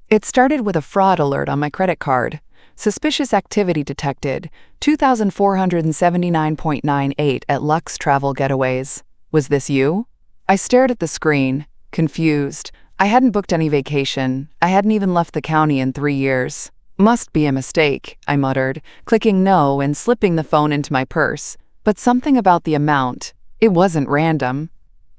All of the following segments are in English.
It started with a fraud alert on my credit card. Suspicious activity detected, 2,479.98 at Lux Travel Getaways. Was this you? I stared at the screen, confused. I hadn't booked any vacation. I hadn't even left the county in 3 years. Must be a mistake, I muttered, clicking no and slipping the phone into my purse. But something about the amount. It wasn't random.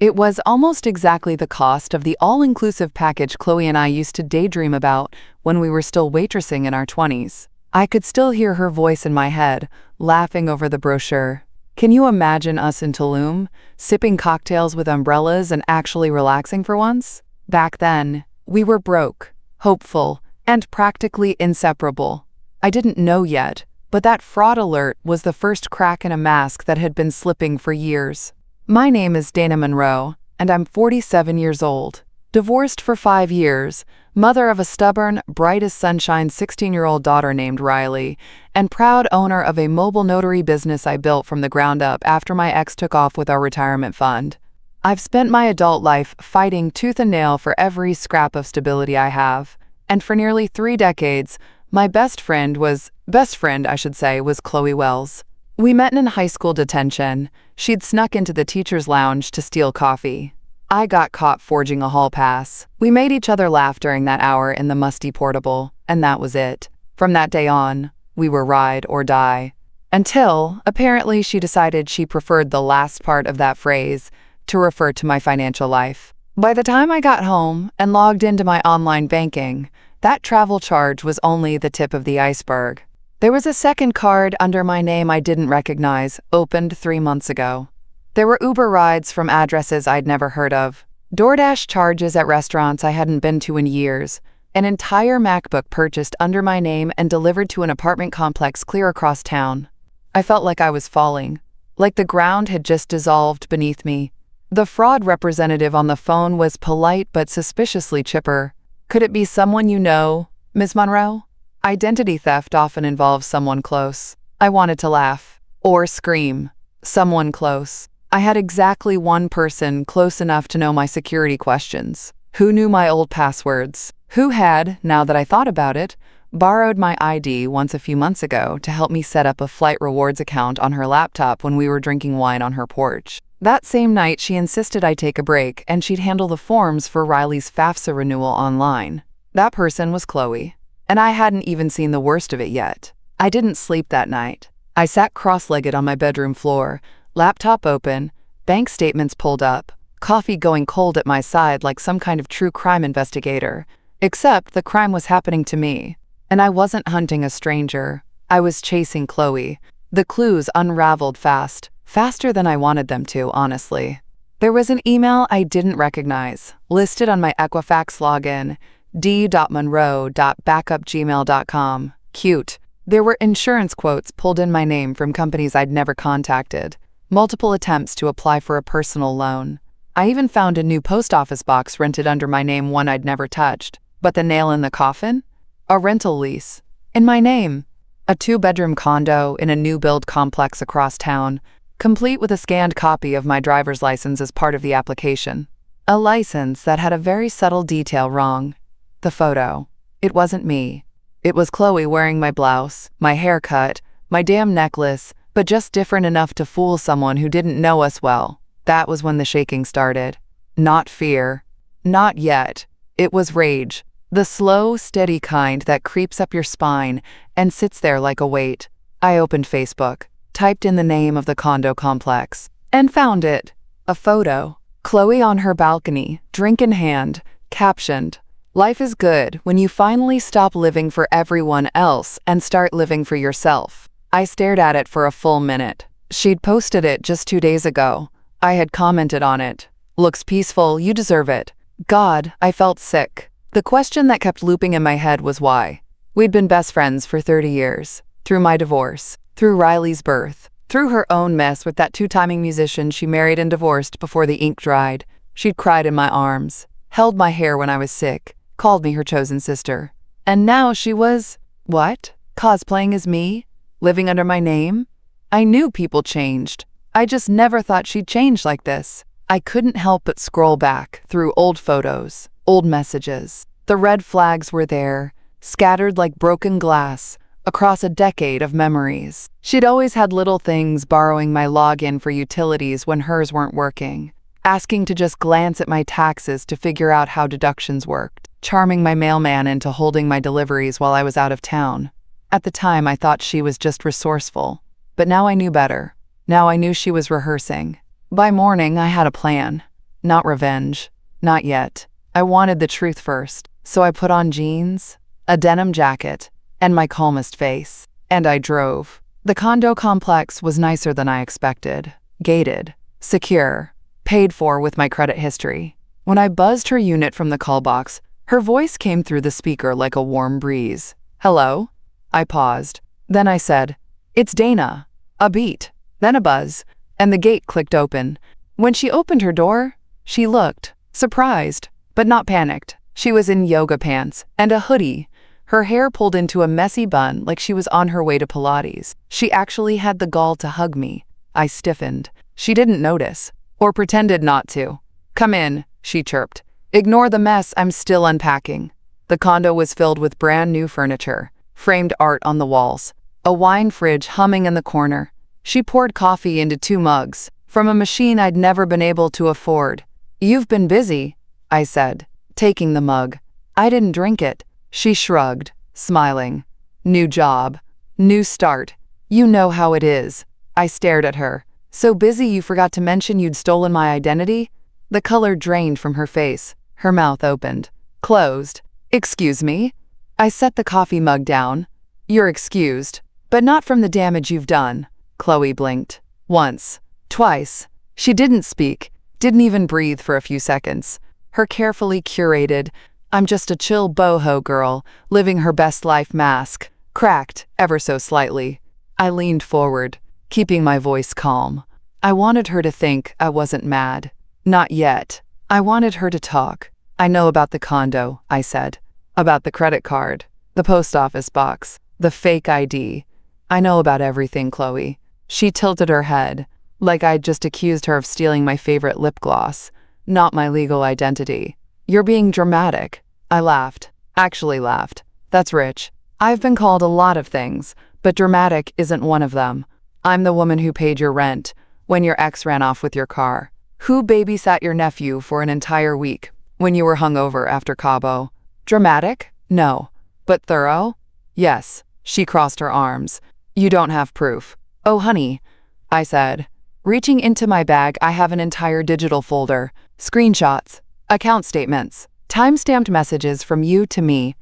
It was almost exactly the cost of the all-inclusive package Chloe and I used to daydream about when we were still waitressing in our 20s. I could still hear her voice in my head, laughing over the brochure. Can you imagine us in Tulum, sipping cocktails with umbrellas and actually relaxing for once? Back then, we were broke, hopeful, and practically inseparable. I didn't know yet, but that fraud alert was the first crack in a mask that had been slipping for years. My name is Dana Monroe, and I'm 47 years old. Divorced for 5 years, mother of a stubborn, bright as sunshine 16-year-old daughter named Riley, and proud owner of a mobile notary business I built from the ground up after my ex took off with our retirement fund. I've spent my adult life fighting tooth and nail for every scrap of stability I have, and for nearly 3 decades, my best friend was Chloe Wells. We met in high school detention. She'd snuck into the teacher's lounge to steal coffee. I got caught forging a hall pass. We made each other laugh during that hour in the musty portable, and that was it. From that day on, we were ride or die. Until, apparently, she decided she preferred the last part of that phrase to refer to my financial life. By the time I got home and logged into my online banking, that travel charge was only the tip of the iceberg. There was a second card under my name I didn't recognize, opened 3 months ago. There were Uber rides from addresses I'd never heard of, DoorDash charges at restaurants I hadn't been to in years, an entire MacBook purchased under my name and delivered to an apartment complex clear across town. I felt like I was falling, like the ground had just dissolved beneath me. The fraud representative on the phone was polite but suspiciously chipper. Could it be someone you know, Ms. Monroe? Identity theft often involves someone close. I wanted to laugh. Or scream. Someone close. I had exactly one person close enough to know my security questions. Who knew my old passwords? Who had, now that I thought about it, borrowed my ID once a few months ago to help me set up a flight rewards account on her laptop when we were drinking wine on her porch. That same night, she insisted I take a break and she'd handle the forms for Riley's FAFSA renewal online. That person was Chloe. And I hadn't even seen the worst of it yet. I didn't sleep that night. I sat cross-legged on my bedroom floor, laptop open, bank statements pulled up, coffee going cold at my side like some kind of true crime investigator. Except the crime was happening to me. And I wasn't hunting a stranger. I was chasing Chloe. The clues unraveled fast, faster than I wanted them to, honestly. There was an email I didn't recognize, listed on my Equifax login, d.monroe.backupgmail.com. Cute. There were insurance quotes pulled in my name from companies I'd never contacted. Multiple attempts to apply for a personal loan. I even found a new post office box rented under my name, one I'd never touched. But the nail in the coffin? A rental lease. In my name. A 2-bedroom condo in a new build complex across town, complete with a scanned copy of my driver's license as part of the application. A license that had a very subtle detail wrong. The photo. It wasn't me. It was Chloe wearing my blouse, my haircut, my damn necklace, but just different enough to fool someone who didn't know us well. That was when the shaking started. Not fear. Not yet. It was rage. The slow, steady kind that creeps up your spine and sits there like a weight. I opened Facebook, typed in the name of the condo complex, and found it. A photo. Chloe on her balcony, drink in hand, captioned, "Life is good when you finally stop living for everyone else and start living for yourself." I stared at it for a full minute. She'd posted it just 2 days ago. I had commented on it. "Looks peaceful, you deserve it." God, I felt sick. The question that kept looping in my head was why. We'd been best friends for 30 years. Through my divorce, through Riley's birth, through her own mess with that 2-timing musician she married and divorced before the ink dried. She'd cried in my arms, held my hair when I was sick, called me her chosen sister. And now she was, what? Cosplaying as me? Living under my name? I knew people changed. I just never thought she'd change like this. I couldn't help but scroll back through old photos, old messages. The red flags were there, scattered like broken glass, across a decade of memories. She'd always had little things, borrowing my login for utilities when hers weren't working, asking to just glance at my taxes to figure out how deductions worked, charming my mailman into holding my deliveries while I was out of town. At the time, I thought she was just resourceful, but now I knew better. Now I knew she was rehearsing. By morning, I had a plan. Not revenge. Not yet. I wanted the truth first, so I put on jeans, a denim jacket, and my calmest face. And I drove. The condo complex was nicer than I expected. Gated, secure, paid for with my credit history. When I buzzed her unit from the call box, her voice came through the speaker like a warm breeze. "Hello?" I paused. Then I said, "It's Dana." A beat, then a buzz, and the gate clicked open. When she opened her door, she looked surprised, but not panicked. She was in yoga pants and a hoodie, her hair pulled into a messy bun like she was on her way to Pilates. She actually had the gall to hug me. I stiffened. She didn't notice, or pretended not to. "Come in," she chirped. "Ignore the mess, I'm still unpacking." The condo was filled with brand new furniture, framed art on the walls, a wine fridge humming in the corner. She poured coffee into 2 mugs, from a machine I'd never been able to afford. "You've been busy," I said, taking the mug. I didn't drink it. She shrugged, smiling. "New job. New start. You know how it is." I stared at her. "So busy you forgot to mention you'd stolen my identity?" The color drained from her face. Her mouth opened. Closed. "Excuse me?" I set the coffee mug down. "You're excused, but not from the damage you've done." Chloe blinked. Once. Twice. She didn't speak, didn't even breathe for a few seconds. Her carefully curated, "I'm just a chill boho girl, living her best life" mask cracked ever so slightly. I leaned forward, keeping my voice calm. I wanted her to think I wasn't mad. Not yet. I wanted her to talk. "I know about the condo," I said. "About the credit card, the post office box, the fake ID. I know about everything, Chloe." She tilted her head, like I'd just accused her of stealing my favorite lip gloss, not my legal identity. "You're being dramatic." I laughed. Actually laughed. That's rich. I've been called a lot of things, but dramatic isn't one of them. I'm the woman who paid your rent when your ex ran off with your car, who babysat your nephew for an entire week when you were hungover after Cabo. Dramatic? No. But thorough? Yes. She crossed her arms. "You don't have proof." "Oh, honey," I said. Reaching into my bag, I have an entire digital folder. Screenshots, account statements, time-stamped messages from you to me,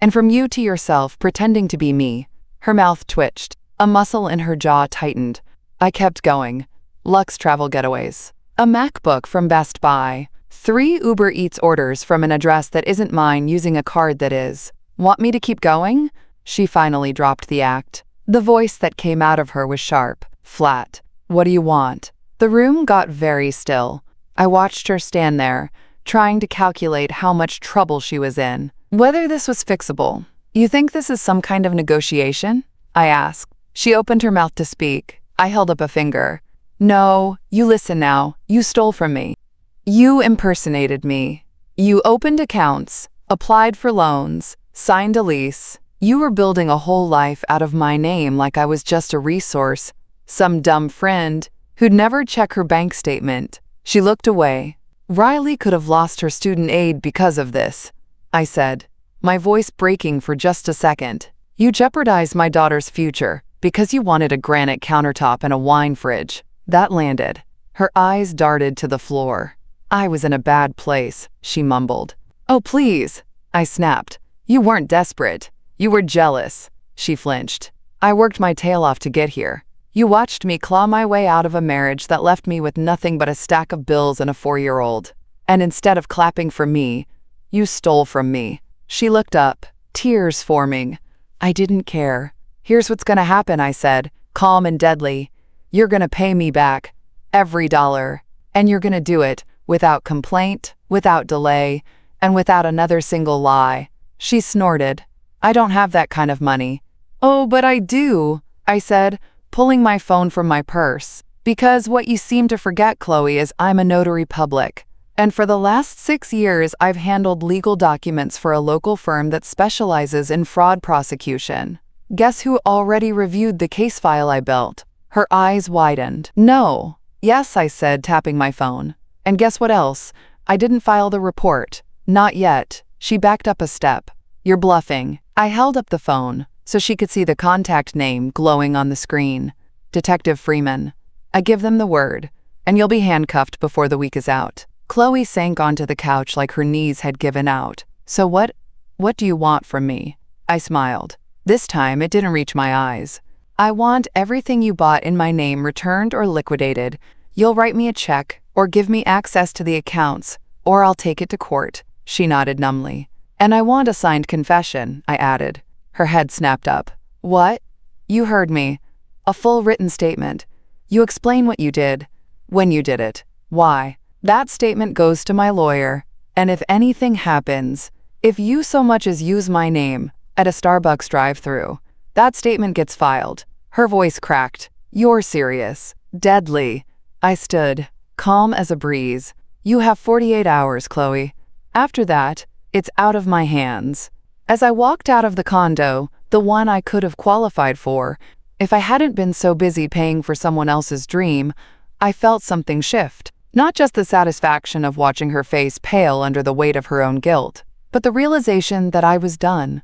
and from you to yourself pretending to be me. Her mouth twitched. A muscle in her jaw tightened. I kept going. Lux Travel Getaways. A MacBook from Best Buy. 3 Uber Eats orders from an address that isn't mine using a card that is. "Want me to keep going?" She finally dropped the act. The voice that came out of her was sharp, flat. "What do you want?" The room got very still. I watched her stand there, trying to calculate how much trouble she was in. Whether this was fixable. "You think this is some kind of negotiation?" I asked. She opened her mouth to speak. I held up a finger. "No, you listen now. You stole from me. You impersonated me. You opened accounts, applied for loans, signed a lease. You were building a whole life out of my name like I was just a resource, some dumb friend who'd never check her bank statement." She looked away. "Riley could have lost her student aid because of this," I said, my voice breaking for just a second. "You jeopardized my daughter's future because you wanted a granite countertop and a wine fridge." That landed. Her eyes darted to the floor. "I was in a bad place," she mumbled. "Oh, please," I snapped. "You weren't desperate. You were jealous." She flinched. "I worked my tail off to get here. You watched me claw my way out of a marriage that left me with nothing but a stack of bills and a 4-year-old. And instead of clapping for me, you stole from me." She looked up, tears forming. I didn't care. "Here's what's gonna happen," I said, calm and deadly. "You're gonna pay me back. Every dollar. And you're gonna do it without complaint, without delay, and without another single lie." She snorted. "I don't have that kind of money." "Oh, but I do," I said, pulling my phone from my purse. "Because what you seem to forget, Chloe, is I'm a notary public. And for the last 6 years, I've handled legal documents for a local firm that specializes in fraud prosecution. Guess who already reviewed the case file I built? Her eyes widened. No. Yes, I said, tapping my phone. And guess what else? I didn't file the report. Not yet. She backed up a step. You're bluffing. I held up the phone so she could see the contact name glowing on the screen. Detective Freeman. I give them the word, and you'll be handcuffed before the week is out. Chloe sank onto the couch like her knees had given out. So what do you want from me? I smiled. This time it didn't reach my eyes. I want everything you bought in my name returned or liquidated. You'll write me a check or give me access to the accounts, or I'll take it to court. She nodded numbly. And I want a signed confession, I added. Her head snapped up. What? You heard me. A full written statement. You explain what you did, when you did it, why. That statement goes to my lawyer, and if anything happens, if you so much as use my name at a Starbucks drive-thru, that statement gets filed. Her voice cracked. You're serious. Deadly. I stood, calm as a breeze. You have 48 hours, Chloe. After that, it's out of my hands. As I walked out of the condo, the one I could have qualified for, if I hadn't been so busy paying for someone else's dream, I felt something shift. Not just the satisfaction of watching her face pale under the weight of her own guilt, but the realization that I was done.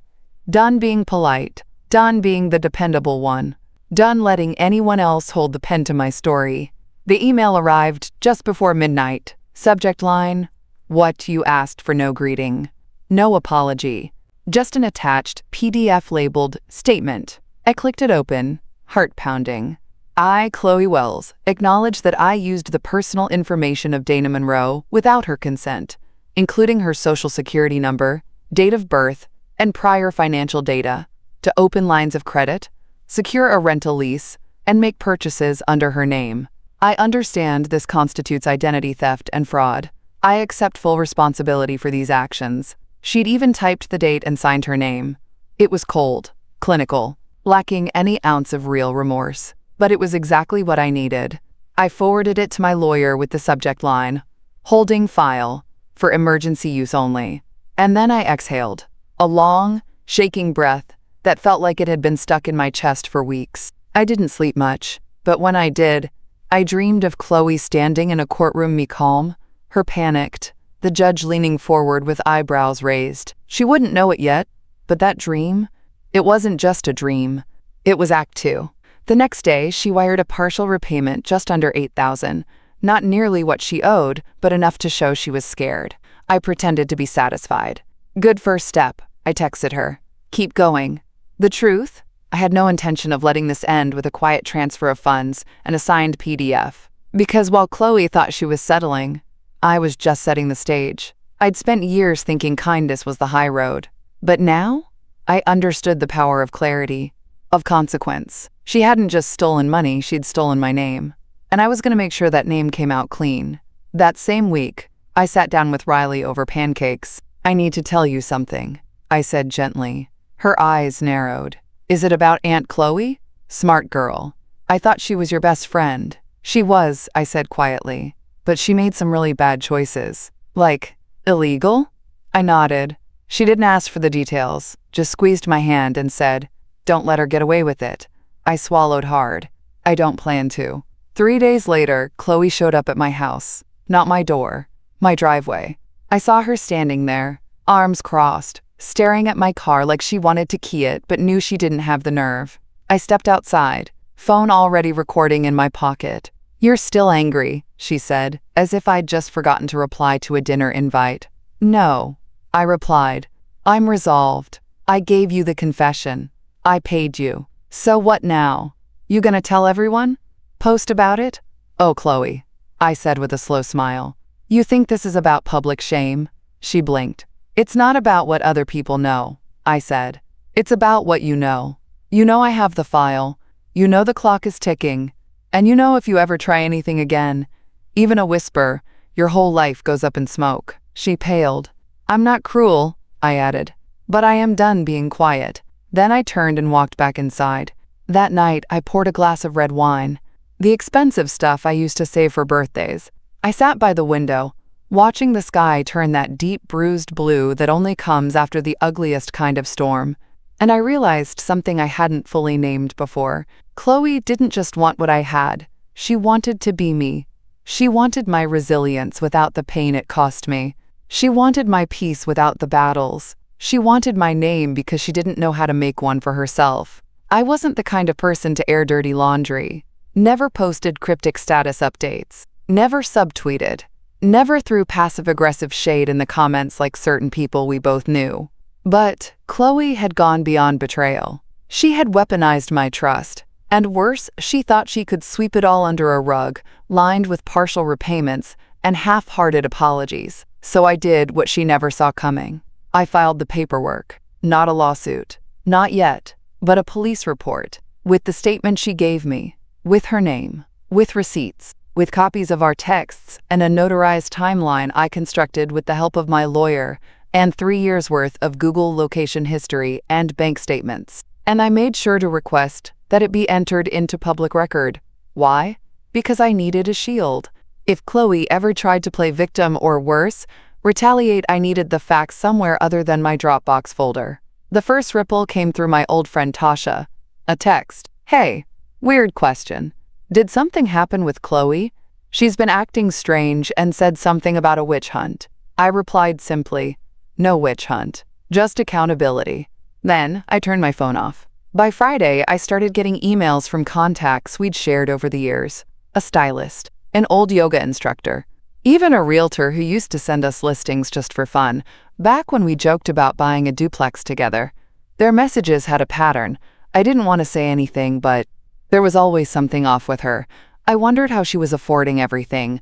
Done being polite. Done being the dependable one. Done letting anyone else hold the pen to my story. The email arrived just before midnight. Subject line, what you asked for, no greeting. No apology. Just an attached PDF labeled statement. I clicked it open, heart pounding. I, Chloe Wells, acknowledge that I used the personal information of Dana Monroe without her consent, including her social security number, date of birth, and prior financial data, to open lines of credit, secure a rental lease, and make purchases under her name. I understand this constitutes identity theft and fraud. I accept full responsibility for these actions. She'd even typed the date and signed her name. It was cold, clinical, lacking any ounce of real remorse. But it was exactly what I needed. I forwarded it to my lawyer with the subject line, holding file, for emergency use only. And then I exhaled, a long, shaking breath that felt like it had been stuck in my chest for weeks. I didn't sleep much, but when I did, I dreamed of Chloe standing in a courtroom, me calm, her panicked, the judge leaning forward with eyebrows raised. She wouldn't know it yet, but that dream, it wasn't just a dream. It was Act 2. The next day, she wired a partial repayment just under $8,000, not nearly what she owed, but enough to show she was scared. I pretended to be satisfied. Good first step, I texted her. Keep going. The truth? I had no intention of letting this end with a quiet transfer of funds and a signed PDF. Because while Chloe thought she was settling, I was just setting the stage. I'd spent years thinking kindness was the high road. But now, I understood the power of clarity, of consequence. She hadn't just stolen money, she'd stolen my name. And I was going to make sure that name came out clean. That same week, I sat down with Riley over pancakes. I need to tell you something, I said gently. Her eyes narrowed. Is it about Aunt Chloe? Smart girl. I thought she was your best friend. She was, I said quietly. But she made some really bad choices. Like, illegal? I nodded. She didn't ask for the details, just squeezed my hand and said, don't let her get away with it. I swallowed hard. I don't plan to. 3 days later, Chloe showed up at my house. Not my door, my driveway. I saw her standing there, arms crossed, staring at my car like she wanted to key it but knew she didn't have the nerve. I stepped outside, phone already recording in my pocket. You're still angry, she said, as if I'd just forgotten to reply to a dinner invite. No, I replied. I'm resolved. I gave you the confession. I paid you. So what now? You gonna tell everyone? Post about it? Oh, Chloe, I said with a slow smile. You think this is about public shame? She blinked. It's not about what other people know, I said. It's about what you know. You know I have the file. You know the clock is ticking. And you know if you ever try anything again, even a whisper, your whole life goes up in smoke. She paled. I'm not cruel, I added. But I am done being quiet. Then I turned and walked back inside. That night, I poured a glass of red wine, the expensive stuff I used to save for birthdays. I sat by the window, watching the sky turn that deep bruised blue that only comes after the ugliest kind of storm. And I realized something I hadn't fully named before. Chloe didn't just want what I had. She wanted to be me. She wanted my resilience without the pain it cost me. She wanted my peace without the battles. She wanted my name because she didn't know how to make one for herself. I wasn't the kind of person to air dirty laundry. Never posted cryptic status updates. Never subtweeted. Never threw passive-aggressive shade in the comments like certain people we both knew. But Chloe had gone beyond betrayal. She had weaponized my trust. And worse, she thought she could sweep it all under a rug, lined with partial repayments and half-hearted apologies. So I did what she never saw coming. I filed the paperwork. Not a lawsuit. Not yet. But a police report. With the statement she gave me. With her name. With receipts. With copies of our texts and a notarized timeline I constructed with the help of my lawyer, and 3 years' worth of Google location history and bank statements. And I made sure to request that it be entered into public record. Why? Because I needed a shield. If Chloe ever tried to play victim or worse, retaliate, I needed the facts somewhere other than my Dropbox folder. The first ripple came through my old friend Tasha. A text. Hey, weird question. Did something happen with Chloe? She's been acting strange and said something about a witch hunt. I replied simply, no witch hunt, just accountability. Then I turned my phone off. By Friday, I started getting emails from contacts we'd shared over the years. A stylist, an old yoga instructor, even a realtor who used to send us listings just for fun, back when we joked about buying a duplex together. Their messages had a pattern. I didn't want to say anything, but there was always something off with her. I wondered how she was affording everything.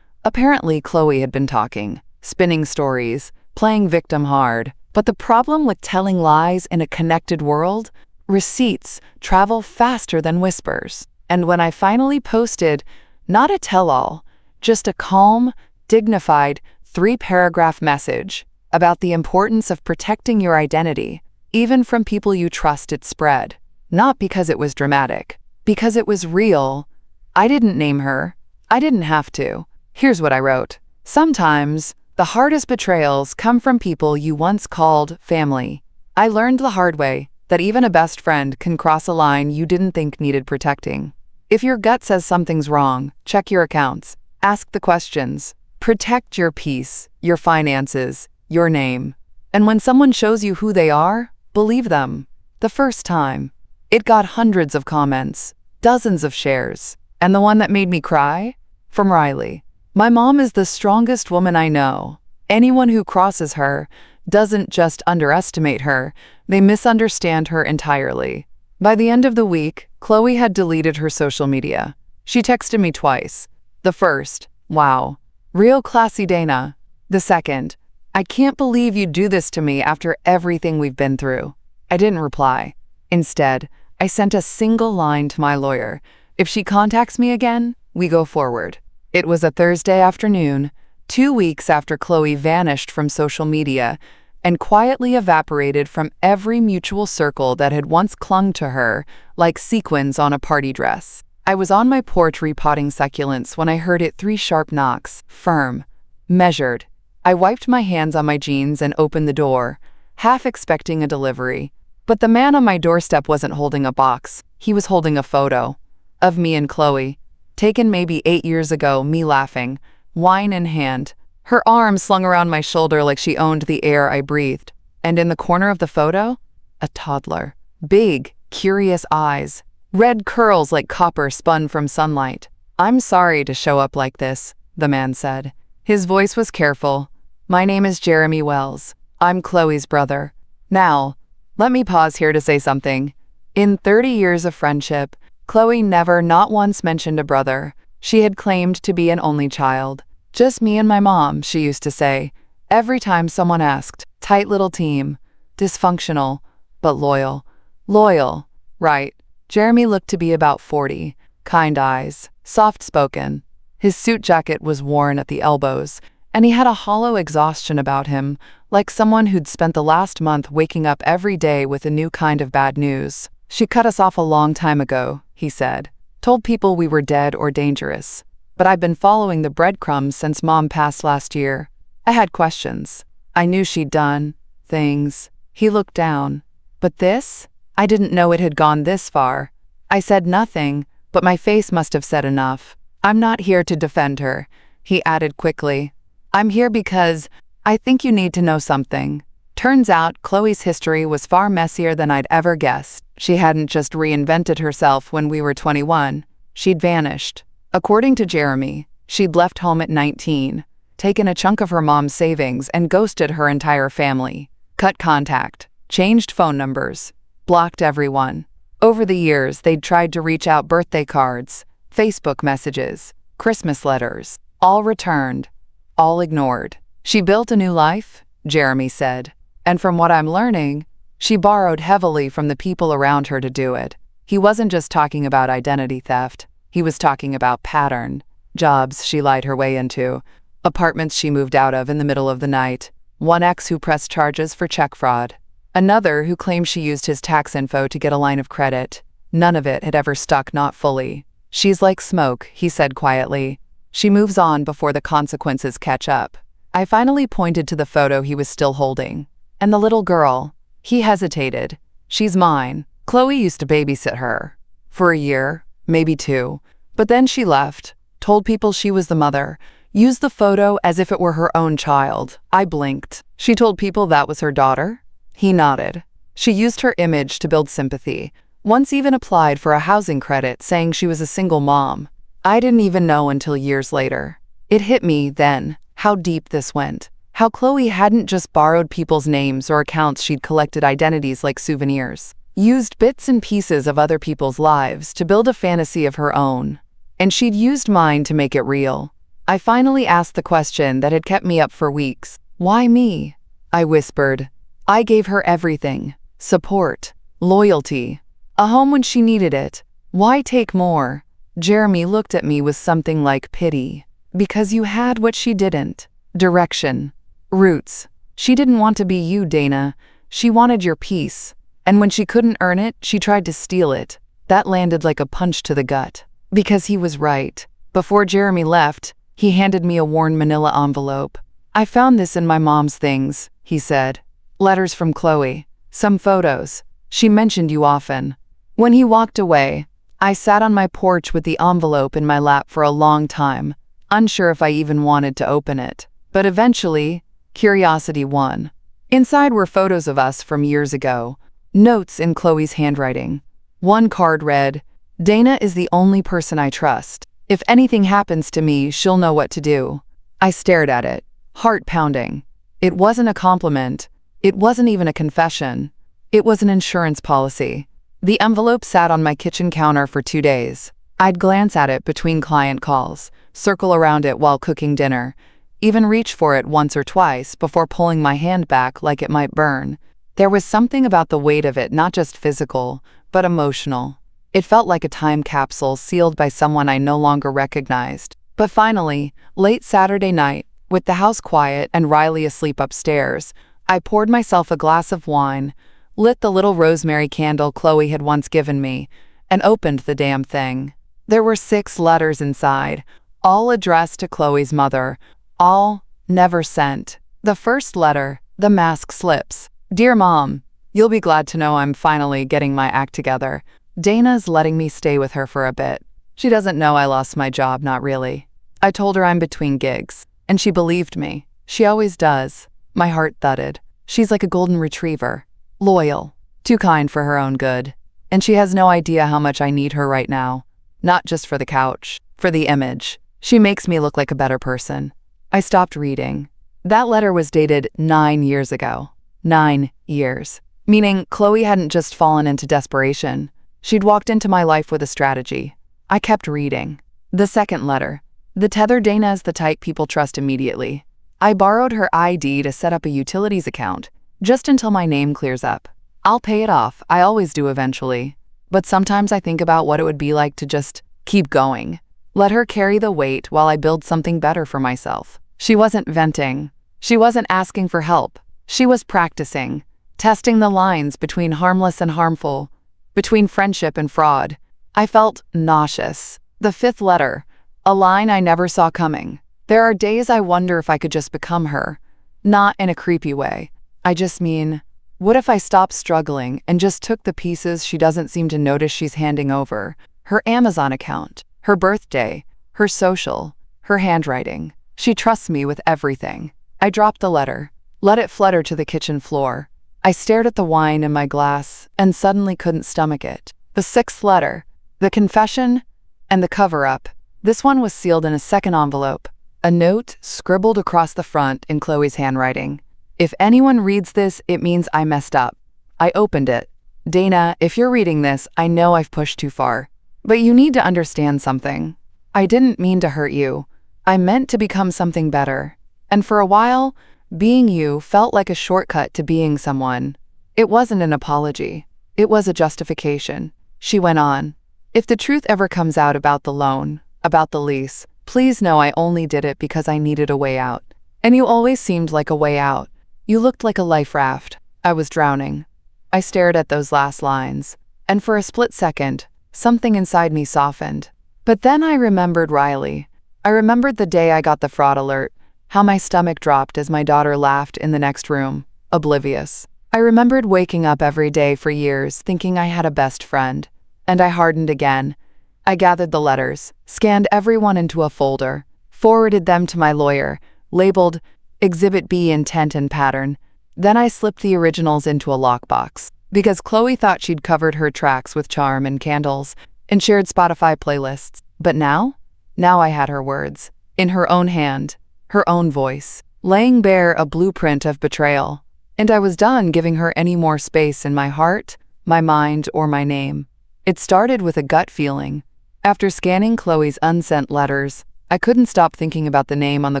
Apparently, Chloe had been talking, spinning stories, playing victim hard. But the problem with telling lies in a connected world? Receipts travel faster than whispers. And when I finally posted, not a tell-all, just a calm, dignified, 3-paragraph message about the importance of protecting your identity, even from people you trust, it spread. Not because it was dramatic, because it was real. I didn't name her. I didn't have to. Here's what I wrote. Sometimes, the hardest betrayals come from people you once called family. I learned the hard way that even a best friend can cross a line you didn't think needed protecting. If your gut says something's wrong, check your accounts. Ask the questions. Protect your peace, your finances, your name. And when someone shows you who they are, believe them. The first time. It got hundreds of comments, dozens of shares. And the one that made me cry? From Riley. My mom is the strongest woman I know. Anyone who crosses her doesn't just underestimate her, they misunderstand her entirely. By the end of the week, Chloe had deleted her social media. She texted me twice. The first, wow, real classy Dana. The second, I can't believe you'd do this to me after everything we've been through. I didn't reply. Instead, I sent a single line to my lawyer. If she contacts me again, we go forward. It was a Thursday afternoon, 2 weeks after Chloe vanished from social media and quietly evaporated from every mutual circle that had once clung to her like sequins on a party dress. I was on my porch repotting succulents when I heard it 3 sharp knocks, firm, measured. I wiped my hands on my jeans and opened the door, half expecting a delivery. But the man on my doorstep wasn't holding a box. He was holding a photo of me and Chloe, taken maybe 8 years ago, me laughing, wine in hand, her arm slung around my shoulder like she owned the air I breathed. And in the corner of the photo, a toddler. Big, curious eyes, red curls like copper spun from sunlight. I'm sorry to show up like this, the man said. His voice was careful. My name is Jeremy Wells. I'm Chloe's brother. Now, let me pause here to say something. In 30 years of friendship, Chloe never, not once, mentioned a brother. She had claimed to be an only child. Just me and my mom, she used to say, every time someone asked. Tight little team. Dysfunctional, but loyal. Loyal, right. Jeremy looked to be about 40. Kind eyes, soft-spoken. His suit jacket was worn at the elbows, and he had a hollow exhaustion about him, like someone who'd spent the last month waking up every day with a new kind of bad news. She cut us off a long time ago, he said. Told people we were dead or dangerous. But I've been following the breadcrumbs since Mom passed last year. I had questions. I knew she'd done things. He looked down. But this? I didn't know it had gone this far. I said nothing, but my face must have said enough. I'm not here to defend her, he added quickly. I'm here because I think you need to know something. Turns out Chloe's history was far messier than I'd ever guessed. She hadn't just reinvented herself when we were 21. She'd vanished. According to Jeremy, she'd left home at 19, taken a chunk of her mom's savings and ghosted her entire family. Cut contact, changed phone numbers, blocked everyone. Over the years, they'd tried to reach out birthday cards, Facebook messages, Christmas letters, all returned, all ignored. She built a new life, Jeremy said. And from what I'm learning, she borrowed heavily from the people around her to do it. He wasn't just talking about identity theft. He was talking about pattern, jobs she lied her way into, apartments she moved out of in the middle of the night, one ex who pressed charges for check fraud, another who claimed she used his tax info to get a line of credit. None of it had ever stuck, not fully. She's like smoke, he said quietly. She moves on before the consequences catch up. I finally pointed to the photo he was still holding. And the little girl. He hesitated. She's mine. Chloe used to babysit her. For a year, maybe 2. But then she left, told people she was the mother, used the photo as if it were her own child. I blinked. She told people that was her daughter? He nodded. She used her image to build sympathy. Once even applied for a housing credit saying she was a single mom. I didn't even know until years later. It hit me then how deep this went. How Chloe hadn't just borrowed people's names or accounts, she'd collected identities like souvenirs. Used bits and pieces of other people's lives to build a fantasy of her own. And she'd used mine to make it real. I finally asked the question that had kept me up for weeks. Why me? I whispered. I gave her everything. Support. Loyalty. A home when she needed it. Why take more? Jeremy looked at me with something like pity. Because you had what she didn't. Direction. Roots. She didn't want to be you, Dana. She wanted your peace. And when she couldn't earn it, she tried to steal it. That landed like a punch to the gut. Because he was right. Before Jeremy left, he handed me a worn manila envelope. I found this in my mom's things, he said. Letters from Chloe. Some photos. She mentioned you often. When he walked away, I sat on my porch with the envelope in my lap for a long time, unsure if I even wanted to open it. But eventually, curiosity won. Inside were photos of us from years ago, notes in Chloe's handwriting. One card read, "Dana is the only person I trust. If anything happens to me, she'll know what to do." I stared at it, heart pounding. It wasn't a compliment. It wasn't even a confession. It was an insurance policy. The envelope sat on my kitchen counter for 2 days. I'd glance at it between client calls, circle around it while cooking dinner, even reach for it once or twice before pulling my hand back like it might burn. There was something about the weight of it, not just physical, but emotional. It felt like a time capsule sealed by someone I no longer recognized. But finally, late Saturday night, with the house quiet and Riley asleep upstairs, I poured myself a glass of wine, lit the little rosemary candle Chloe had once given me, and opened the damn thing. There were 6 letters inside, all addressed to Chloe's mother, all never sent. The first letter, the mask slips. Dear Mom, you'll be glad to know I'm finally getting my act together. Dana's letting me stay with her for a bit. She doesn't know I lost my job, not really. I told her I'm between gigs, and she believed me. She always does. My heart thudded. She's like a golden retriever. Loyal. Too kind for her own good. And she has no idea how much I need her right now. Not just for the couch, for the image. She makes me look like a better person. I stopped reading. That letter was dated 9 years ago. 9 years. Meaning Chloe hadn't just fallen into desperation. She'd walked into my life with a strategy. I kept reading. The second letter. The tether. Dana is the type people trust immediately. I borrowed her ID to set up a utilities account, just until my name clears up. I'll pay it off, I always do eventually. But sometimes I think about what it would be like to just keep going. Let her carry the weight while I build something better for myself. She wasn't venting. She wasn't asking for help. She was practicing, testing the lines between harmless and harmful, between friendship and fraud. I felt nauseous. The 5th letter, a line I never saw coming. There are days I wonder if I could just become her. Not in a creepy way. I just mean, what if I stopped struggling and just took the pieces she doesn't seem to notice she's handing over? Her Amazon account, her birthday, her social, her handwriting. She trusts me with everything. I dropped the letter, let it flutter to the kitchen floor. I stared at the wine in my glass and suddenly couldn't stomach it. The sixth letter, the confession, and the cover-up. This one was sealed in a second envelope. A note scribbled across the front in Chloe's handwriting. If anyone reads this, it means I messed up. I opened it. Dana, if you're reading this, I know I've pushed too far. But you need to understand something. I didn't mean to hurt you. I meant to become something better. And for a while, being you felt like a shortcut to being someone. It wasn't an apology. It was a justification. She went on. If the truth ever comes out about the loan, about the lease, please know I only did it because I needed a way out. And you always seemed like a way out. You looked like a life raft. I was drowning. I stared at those last lines, and for a split second, something inside me softened. But then I remembered Riley. I remembered the day I got the fraud alert, how my stomach dropped as my daughter laughed in the next room, oblivious. I remembered waking up every day for years thinking I had a best friend, and I hardened again. I gathered the letters, scanned everyone into a folder, forwarded them to my lawyer, labeled Exhibit B intent and pattern. Then I slipped the originals into a lockbox, because Chloe thought she'd covered her tracks with charm and candles and shared Spotify playlists. But now I had her words, in her own hand, her own voice, laying bare a blueprint of betrayal. And I was done giving her any more space in my heart, my mind, or my name. It started with a gut feeling. After scanning Chloe's unsent letters, I couldn't stop thinking about the name on the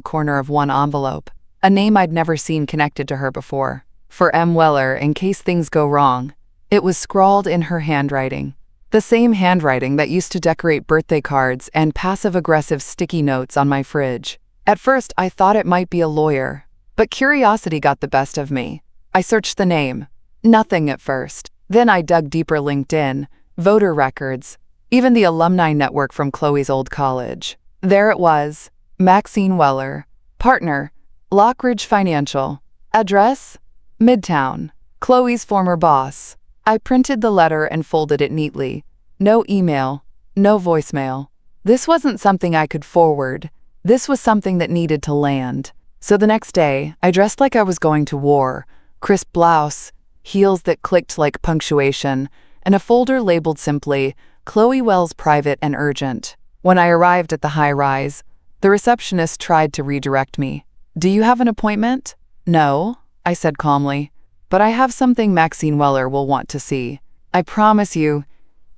corner of one envelope, a name I'd never seen connected to her before. For M. Weller, in case things go wrong. It was scrawled in her handwriting. The same handwriting that used to decorate birthday cards and passive-aggressive sticky notes on my fridge. At first, I thought it might be a lawyer, but curiosity got the best of me. I searched the name. Nothing at first. Then I dug deeper: LinkedIn, voter records, even the alumni network from Chloe's old college. There it was, Maxine Weller, partner, Lockridge Financial. Address? Midtown. Chloe's former boss. I printed the letter and folded it neatly. No email, no voicemail. This wasn't something I could forward. This was something that needed to land. So the next day, I dressed like I was going to war. Crisp blouse, heels that clicked like punctuation, and a folder labeled simply, Chloe Wells Private and Urgent. When I arrived at the high-rise, the receptionist tried to redirect me. Do you have an appointment? No, I said calmly, but I have something Maxine Weller will want to see. I promise you,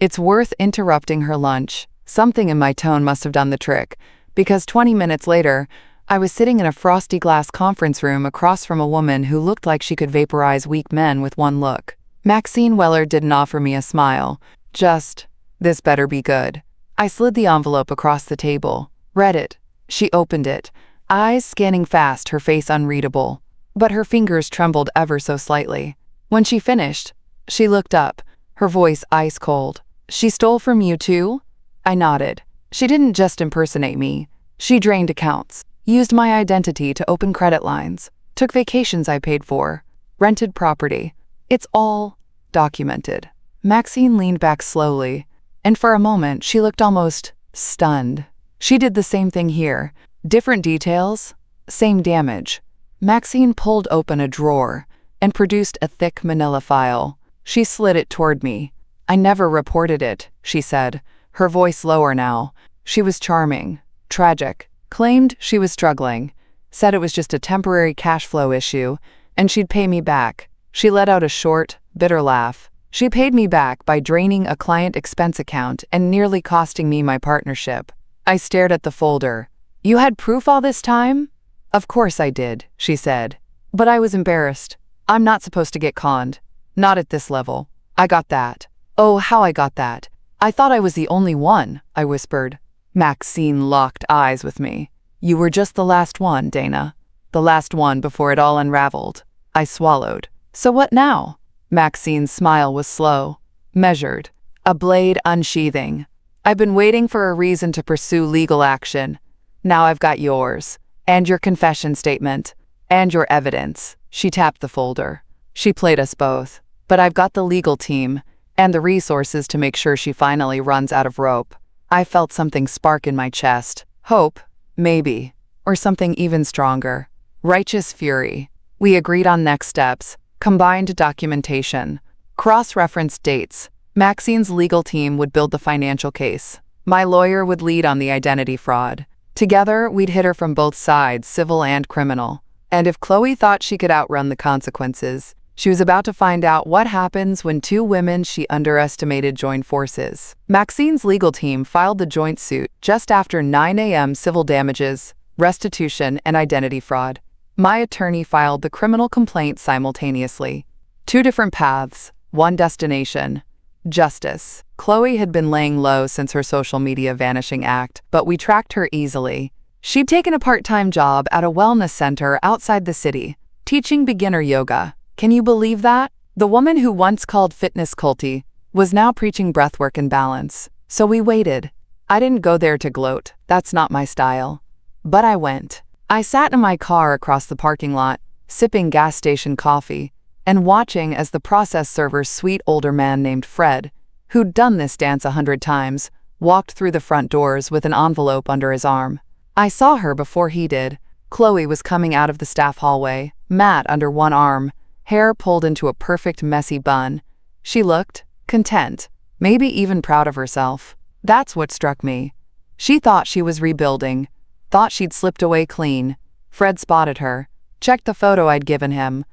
it's worth interrupting her lunch. Something in my tone must have done the trick, because 20 minutes later, I was sitting in a frosty glass conference room across from a woman who looked like she could vaporize weak men with one look. Maxine Weller didn't offer me a smile, just, this better be good. I slid the envelope across the table, read it. She opened it, eyes scanning fast, her face unreadable. But her fingers trembled ever so slightly. When she finished, she looked up, her voice ice cold. She stole from you too? I nodded. She didn't just impersonate me. She drained accounts, used my identity to open credit lines, took vacations I paid for, rented property. It's all documented. Maxine leaned back slowly, and for a moment she looked almost stunned. She did the same thing here. Different details, same damage. Maxine pulled open a drawer and produced a thick manila file. She slid it toward me. I never reported it, she said, her voice lower now. She was charming, tragic, claimed she was struggling, said it was just a temporary cash flow issue, and she'd pay me back. She let out a short, bitter laugh. She paid me back by draining a client expense account and nearly costing me my partnership. I stared at the folder. You had proof all this time? Of course I did, she said. But I was embarrassed. I'm not supposed to get conned. Not at this level. I got that. Oh, how I got that. I thought I was the only one, I whispered. Maxine locked eyes with me. You were just the last one, Dana. The last one before it all unraveled. I swallowed. So what now? Maxine's smile was slow, measured, a blade unsheathing. I've been waiting for a reason to pursue legal action. Now I've got yours. And your confession statement. And your evidence. She tapped the folder. She played us both. But I've got the legal team and the resources to make sure she finally runs out of rope. I felt something spark in my chest. Hope, maybe. Or something even stronger. Righteous fury. We agreed on next steps. Combined documentation. Cross-referenced dates. Maxine's legal team would build the financial case. My lawyer would lead on the identity fraud. Together, we'd hit her from both sides, civil and criminal. And if Chloe thought she could outrun the consequences, she was about to find out what happens when two women she underestimated join forces. Maxine's legal team filed the joint suit just after 9 a.m. civil damages, restitution, and identity fraud. My attorney filed the criminal complaint simultaneously. Two different paths, one destination. Justice. Chloe had been laying low since her social media vanishing act, but we tracked her easily. She'd taken a part-time job at a wellness center outside the city, teaching beginner yoga. Can you believe that? The woman who once called fitness culty was now preaching breathwork and balance. So we waited. I didn't go there to gloat. That's not my style. But I went. I sat in my car across the parking lot, sipping gas station coffee, and watching as the process server's sweet older man named Fred, who'd done this dance 100 times, walked through the front doors with an envelope under his arm. I saw her before he did. Chloe was coming out of the staff hallway, mat under one arm, hair pulled into a perfect messy bun. She looked content, maybe even proud of herself. That's what struck me. She thought she was rebuilding, thought she'd slipped away clean. Fred spotted her, checked the photo I'd given him,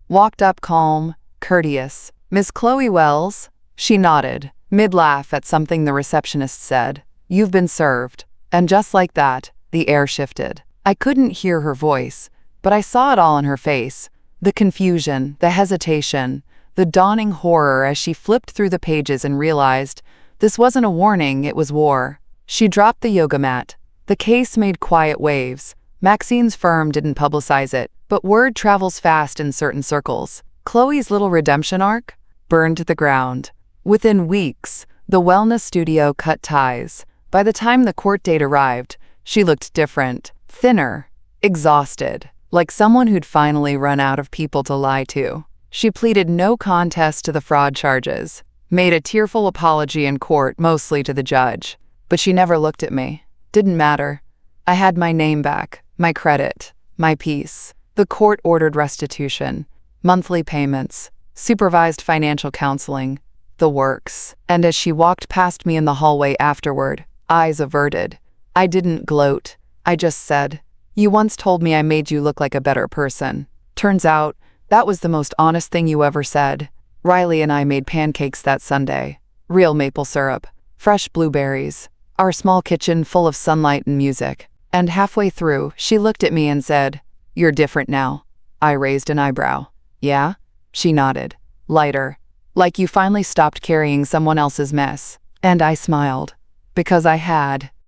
walked up calm, courteous. "Miss Chloe Wells?" She nodded, mid-laugh at something the receptionist said. "You've been served." And just like that, the air shifted. I couldn't hear her voice, but I saw it all in her face. The confusion, the hesitation, the dawning horror as she flipped through the pages and realized this wasn't a warning, it was war. She dropped the yoga mat. The case made quiet waves. Maxine's firm didn't publicize it, but word travels fast in certain circles. Chloe's little redemption arc burned to the ground. Within weeks, the wellness studio cut ties. By the time the court date arrived, she looked different, thinner, exhausted, like someone who'd finally run out of people to lie to. She pleaded no contest to the fraud charges, made a tearful apology in court, mostly to the judge. But she never looked at me. Didn't matter. I had my name back, my credit, my peace. The court ordered restitution, monthly payments, supervised financial counseling, the works. And as she walked past me in the hallway afterward, eyes averted, I didn't gloat. I just said, "You once told me I made you look like a better person." Turns out, that was the most honest thing you ever said. Riley and I made pancakes that Sunday. Real maple syrup, fresh blueberries, our small kitchen full of sunlight and music. And halfway through, she looked at me and said, "You're different now." I raised an eyebrow. "Yeah?" She nodded. Lighter. Like you finally stopped carrying someone else's mess. And I smiled. Because I had.